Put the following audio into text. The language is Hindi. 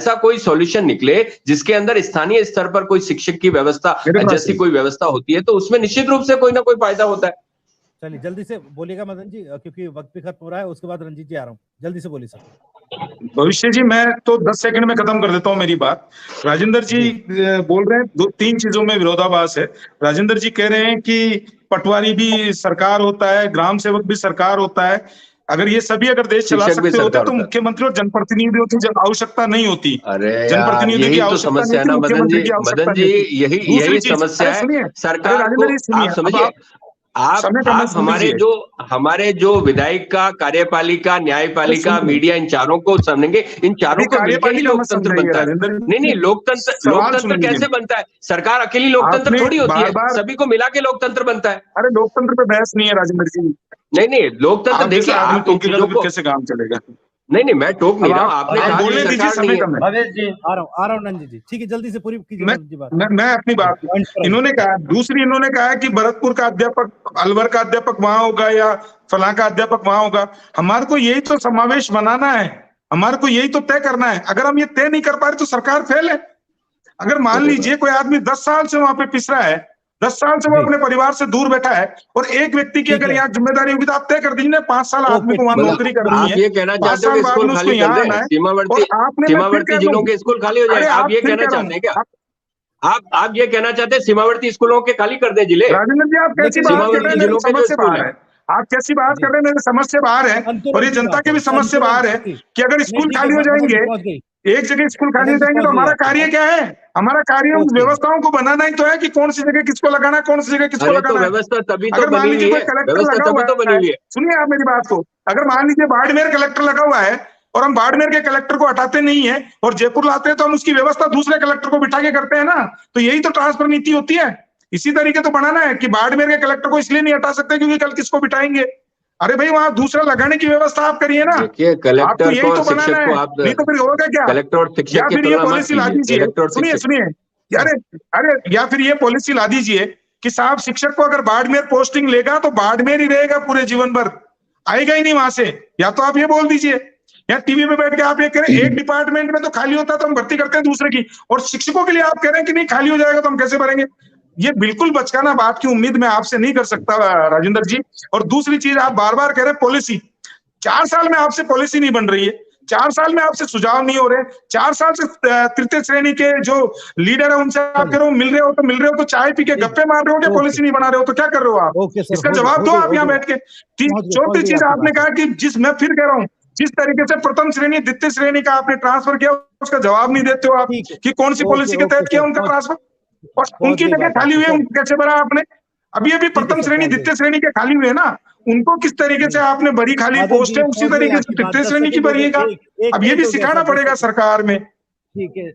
ऐसा कोई सॉल्यूशन निकले जिसके अंदर स्थानीय स्तर पर कोई शिक्षक की व्यवस्था जैसी कोई व्यवस्था होती है, तो उसमें निश्चित रूप से कोई ना कोई फायदा होता है। चलिए जल्दी से बोलिएगा मदन जी, क्योंकि वक्त भी खत्म हो रहा है, उसके बाद रंजीत जी आ रहा हूँ, जल्दी से बोलिए सर। भविष्य जी, मैं तो 10 सेकंड में खत्म कर देता हूँ मेरी बात। राजेंद्र जी बोल रहे हैं 2-3 चीजों में विरोधाभास है। राजेंद्र जी कह रहे हैं कि पटवारी भी सरकार होता है, ग्राम सेवक भी सरकार होता है। अगर ये सभी अगर देश चला सकते होते तो मुख्यमंत्री और जनप्रतिनिधियों की आवश्यकता नहीं होती। अरे जनप्रतिनिधियों की आवश्यकता समस्या ना मदन जी, यही समस्या है सरकार को। आप समझिए, आप हमारे जो विधायिका, कार्यपालिका, न्यायपालिका, मीडिया, इन चारों को समझेंगे। इन चारों को मिलकर ही लोकतंत्र बनता है। नहीं, लोकतंत्र कैसे बनता है? सरकार अकेली लोकतंत्र थोड़ी होती है, सभी को मिला के लोकतंत्र बनता है। अरे लोकतंत्र पे बहस नहीं है राजेंद्र जी। नहीं, लोकतंत्र देखिए, आप इन चीजों को कैसे काम चलेगा। नहीं, मैं टोक नहीं रहा हूँ, आपने कहा बोलने दीजिए, समय कम है। आ रहा हूँ नंजी जी, ठीक है, जल्दी से पूरी कीजिए बात। मैं अपनी बात, इन्होंने कहा कि भरतपुर का अध्यापक, अलवर का अध्यापक वहां होगा या फलां का अध्यापक वहां होगा। हमारे को यही तो समावेश बनाना है, हमारे को यही तो तय करना है। अगर हम ये तय नहीं कर पा रहे तो सरकार फेल है। अगर मान लीजिए कोई आदमी 10 साल से वहां पे पिस रहा है, 10 साल से वो अपने परिवार से दूर बैठा है, और एक व्यक्ति की अगर यहाँ जिम्मेदारी होगी तो आप तय कर दीजिए 5 साल आदमी को वहां नौकरी करनी है। आप ये कहना चाहते हो कि स्कूल खाली कर दें, सीमावर्ती जिलों के स्कूल खाली हो जाए? आप ये कहना चाहते हैं क्या? आप ये कहना चाहते हैं सीमावर्ती स्कूलों के खाली कर दें जिले? राजेंद्र जी, आप कैसी बात कर रहे हैं? मेरी समझ से बाहर है। आप कैसी बात कर रहे हैं? मेरी समझ से बाहर है, और ये जनता की भी समझ से बाहर है कि अगर स्कूल खाली हो जाएंगे, एक जगह स्कूल खाली हो जाएंगे, तो हमारा कार्य क्या है? हमारा कार्य व्यवस्थाओं को बनाना ही तो है कि कौन सी जगह किसको लगाना है, कौन सी जगह किसको लगाना है। व्यवस्था तभी तो बनी हुई है, व्यवस्था तभी तो बनी हुई है। सुनिए आप मेरी बात को, अगर मान लीजिए बाड़मेर कलेक्टर लगा हुआ है और हम बाड़मेर के कलेक्टर को हटाते नहीं है और जयपुर लाते हैं, तो हम उसकी व्यवस्था दूसरे कलेक्टर को बिठा के करते हैं ना। तो यही तो ट्रांसफर नीति होती है। इसी तरीके तो बनाना है कि बाड़मेर के कलेक्टर को इसलिए नहीं हटा सकते क्योंकि कल किसको बिठाएंगे। अरे भाई, वहां दूसरा लगाने की व्यवस्था आप करिए ना। कलेक्टर यही तो बनाना है, नहीं तो फिर होगा क्या? कलेक्टर और शिक्षक या फिर ये पॉलिसी ला दीजिए, सुनिए, अरे या फिर ये पॉलिसी ला दीजिए कि साहब शिक्षक को अगर बाड़मेर पोस्टिंग लेगा तो बाड़मेर ही रहेगा पूरे जीवन भर, आएगा ही नहीं वहां से। या तो आप ये बोल दीजिए, या टीवी पे बैठ के आप ये कह रहे हैं एक डिपार्टमेंट में तो खाली होता है तो हम भर्ती करते हैं दूसरे की, और शिक्षकों के लिए आप कह रहे हैं कि नहीं खाली हो जाएगा तो हम कैसे भरेंगे। ये बिल्कुल बचकाना बात की उम्मीद मैं आपसे नहीं कर सकता राजेंद्र जी। और दूसरी चीज, आप बार बार कह रहे हैं पॉलिसी, 4 साल में आपसे पॉलिसी नहीं बन रही है, 4 साल में आपसे सुझाव नहीं हो रहे, 4 साल से तृतीय श्रेणी के जो लीडर है उनसे आप कह रहे हो मिल रहे हो तो चाय पी के गप्पे मार रहे हो कि पॉलिसी नहीं बना रहे हो, तो क्या कर रहे हो आप? इसका जवाब दो आप यहाँ बैठ के। चौथी चीज आपने कहा कि मैं फिर कह रहा हूँ, जिस तरीके से प्रथम श्रेणी द्वितीय श्रेणी का आपने ट्रांसफर किया उसका जवाब नहीं देते हो आप कि कौन सी पॉलिसी के तहत किया उनका ट्रांसफर, और उनकी जगह खाली हुई है उनको कैसे भरा आपने? अभी प्रथम श्रेणी द्वितीय श्रेणी के खाली हुए ना, उनको किस तरीके से आपने बड़ी खाली पोस्ट है उसी तरीके से तृतीय श्रेणी की भरिएगा। अब ये भी सिखाना पड़ेगा सरकार में। ठीक है।